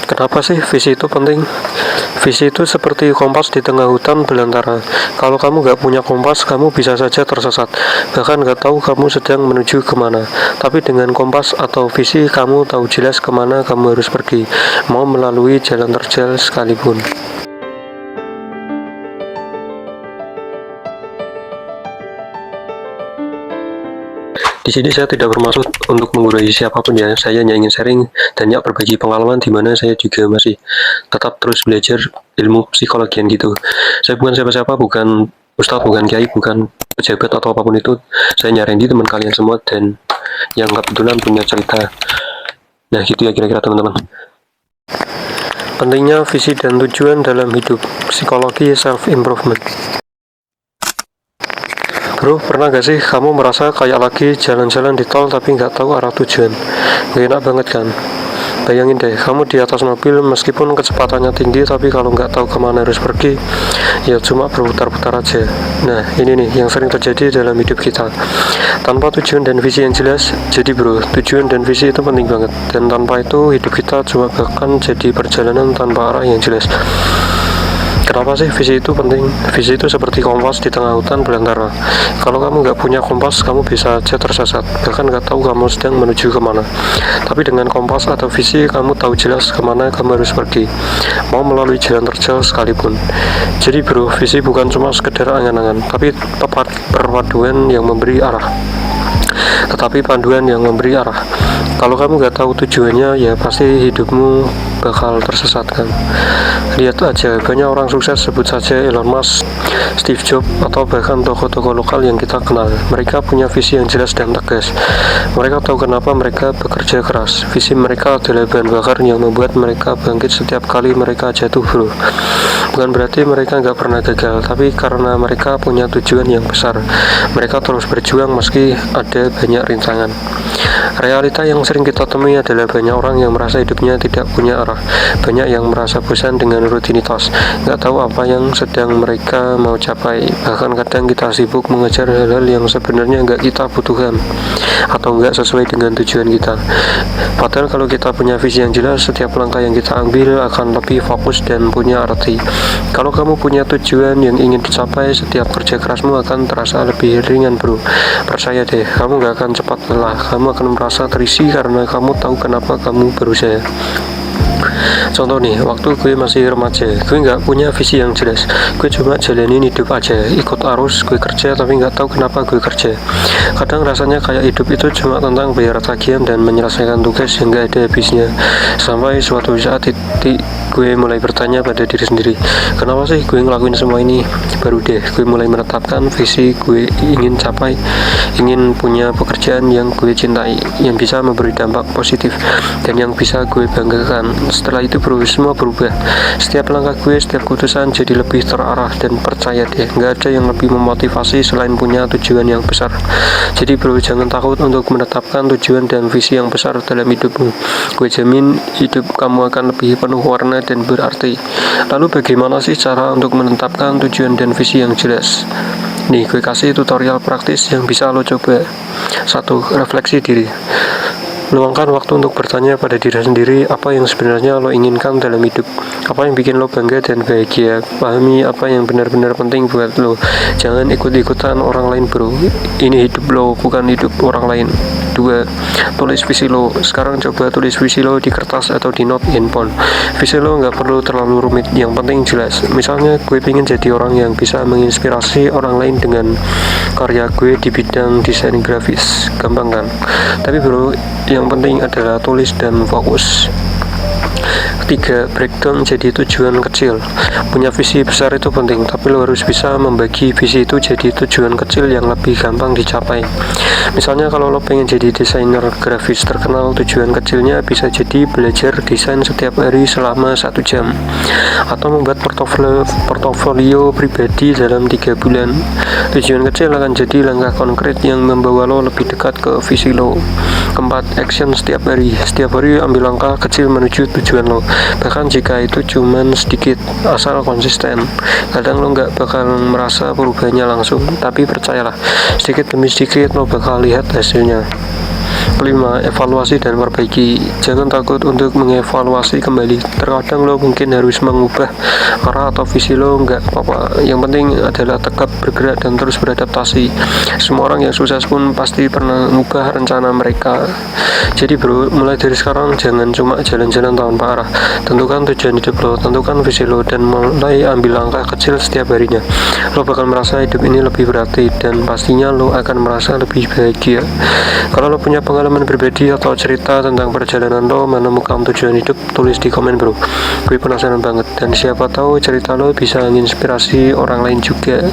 Kenapa sih visi itu penting? Visi itu seperti kompas di tengah hutan belantara. Kalau kamu gak punya kompas, kamu bisa saja tersesat. Bahkan gak tahu kamu sedang menuju kemana. Tapi dengan kompas atau visi, kamu tahu jelas kemana kamu harus pergi. Mau melalui jalan terjal sekalipun. Di sini saya tidak bermaksud untuk menggurui siapapun ya. Saya hanya ingin sharing dan ya berbagi pengalaman di mana saya juga masih tetap terus belajar ilmu psikologian gitu. Saya bukan siapa-siapa, bukan ustadz, bukan kiai, bukan pejabat atau apapun itu. Saya nyariin di teman kalian semua dan yang kebetulan punya cerita. Nah gitu ya kira-kira teman-teman. Pentingnya visi dan tujuan dalam hidup. Psikologi self-improvement. Bro, pernah gak sih kamu merasa kayak lagi jalan-jalan di tol tapi nggak tahu arah tujuan? Gak enak banget kan? Bayangin deh, kamu di atas mobil meskipun kecepatannya tinggi, tapi kalau nggak tahu kemana harus pergi, ya cuma berputar-putar aja. Nah, ini nih yang sering terjadi dalam hidup kita. Tanpa tujuan dan visi yang jelas, jadi bro, tujuan dan visi itu penting banget. Dan tanpa itu, hidup kita cuma bahkan jadi perjalanan tanpa arah yang jelas. Kenapa sih visi itu penting? Visi itu seperti kompas di tengah hutan belantara. Kalau kamu nggak punya kompas, kamu bisa aja tersesat, bahkan nggak tahu kamu sedang menuju kemana. Tapi dengan kompas atau visi, kamu tahu jelas kemana kamu harus pergi, mau melalui jalan terjal sekalipun. Jadi bro, visi bukan cuma sekedar angan-angan, tapi perpaduan yang memberi arah. Kalau kamu nggak tahu tujuannya, ya pasti hidupmu bakal tersesat kan. Lihat aja, banyak orang sukses, sebut saja Elon Musk, Steve Jobs, atau bahkan tokoh-tokoh lokal yang kita kenal. Mereka punya visi yang jelas dan tegas. Mereka tahu kenapa mereka bekerja keras. Visi mereka adalah bahan bakar yang membuat mereka bangkit setiap kali mereka jatuh bro. Bukan berarti mereka nggak pernah gagal, tapi karena mereka punya tujuan yang besar. Mereka terus berjuang meski ada banyak rintangan. Realita yang sering kita temui adalah banyak orang yang merasa hidupnya tidak punya arah. Banyak yang merasa bosan dengan rutinitas, nggak tahu apa yang sedang mereka mau capai. Bahkan kadang kita sibuk mengejar hal-hal yang sebenarnya nggak kita butuhkan atau nggak sesuai dengan tujuan kita. Padahal kalau kita punya visi yang jelas, setiap langkah yang kita ambil akan lebih fokus dan punya arti. Kalau kamu punya tujuan yang ingin dicapai, setiap kerja kerasmu akan terasa lebih ringan bro. Percaya deh, kamu nggak akan cepat lelah. Kamu akan merasa terisi karena kamu tahu kenapa kamu berusaha. Contoh nih, waktu gue masih remaja, gue nggak punya visi yang jelas. Gue cuma jalanin hidup aja, ikut arus, gue kerja tapi nggak tahu kenapa gue kerja. Kadang rasanya kayak hidup itu cuma tentang bayar tagihan dan menyelesaikan tugas yang nggak ada habisnya. Sampai suatu saat titik gue mulai bertanya pada diri sendiri, kenapa sih gue ngelakuin semua ini? Baru deh gue mulai menetapkan visi gue ingin capai, ingin punya pekerjaan yang gue cintai, yang bisa memberi dampak positif dan yang bisa gue banggakan. Setelah itu bro, semua berubah. Setiap langkah gue, setiap keputusan jadi lebih terarah, dan percaya deh, nggak ada yang lebih memotivasi selain punya tujuan yang besar. Jadi bro, jangan takut untuk menetapkan tujuan dan visi yang besar dalam hidupmu. Gue jamin hidup kamu akan lebih penuh warna dan berarti. Lalu bagaimana sih cara untuk menetapkan tujuan dan visi yang jelas? Nih, gue kasih tutorial praktis yang bisa lo coba. 1. Refleksi diri. Luangkan waktu untuk bertanya pada diri sendiri apa yang sebenarnya lo inginkan dalam hidup, apa yang bikin lo bangga dan bahagia. Pahami apa yang benar-benar penting buat lo. Jangan ikut-ikutan orang lain bro. Ini hidup lo, bukan hidup orang lain. 2. Tulis visi lo. Sekarang coba tulis visi lo di kertas atau di note handphone. Visi lo nggak perlu terlalu rumit, yang penting jelas. Misalnya gue pengen jadi orang yang bisa menginspirasi orang lain dengan karya gue di bidang desain grafis. Gampang kan? Tapi bro, yang penting adalah tulis dan fokus. 3. Breakdown jadi tujuan kecil. Punya visi besar itu penting, tapi lo harus bisa membagi visi itu jadi tujuan kecil yang lebih gampang dicapai. Misalnya kalau lo pengen jadi desainer grafis terkenal, tujuan kecilnya bisa jadi belajar desain setiap hari selama 1 jam, atau membuat portofolio pribadi dalam 3 bulan. Tujuan kecil akan jadi langkah konkret yang membawa lo lebih dekat ke visi lo. 4. Action setiap hari. Setiap hari ambil langkah kecil menuju tujuan lo, bahkan jika itu cuman sedikit, asal konsisten. Kadang lo nggak bakal merasa perubahannya langsung, tapi percayalah, sedikit demi sedikit lo bakal lihat hasilnya. Kelima, evaluasi dan perbaiki. Jangan takut untuk mengevaluasi kembali. Terkadang lo mungkin harus mengubah arah atau visi lo, nggak apa-apa. Yang penting adalah tegap bergerak dan terus beradaptasi. Semua orang yang sukses pun pasti pernah mengubah rencana mereka. Jadi bro, mulai dari sekarang jangan cuma jalan-jalan tanpa arah. Tentukan tujuan hidup lo, tentukan visi lo, dan mulai ambil langkah kecil setiap harinya. Lo bakal merasa hidup ini lebih berarti, dan pastinya lo akan merasa lebih bahagia. Kalau lo punya pengalaman pribadi atau cerita tentang perjalanan lo menemukan tujuan hidup, tulis di komen bro. Gue penasaran banget, dan siapa tahu cerita lo bisa menginspirasi orang lain juga.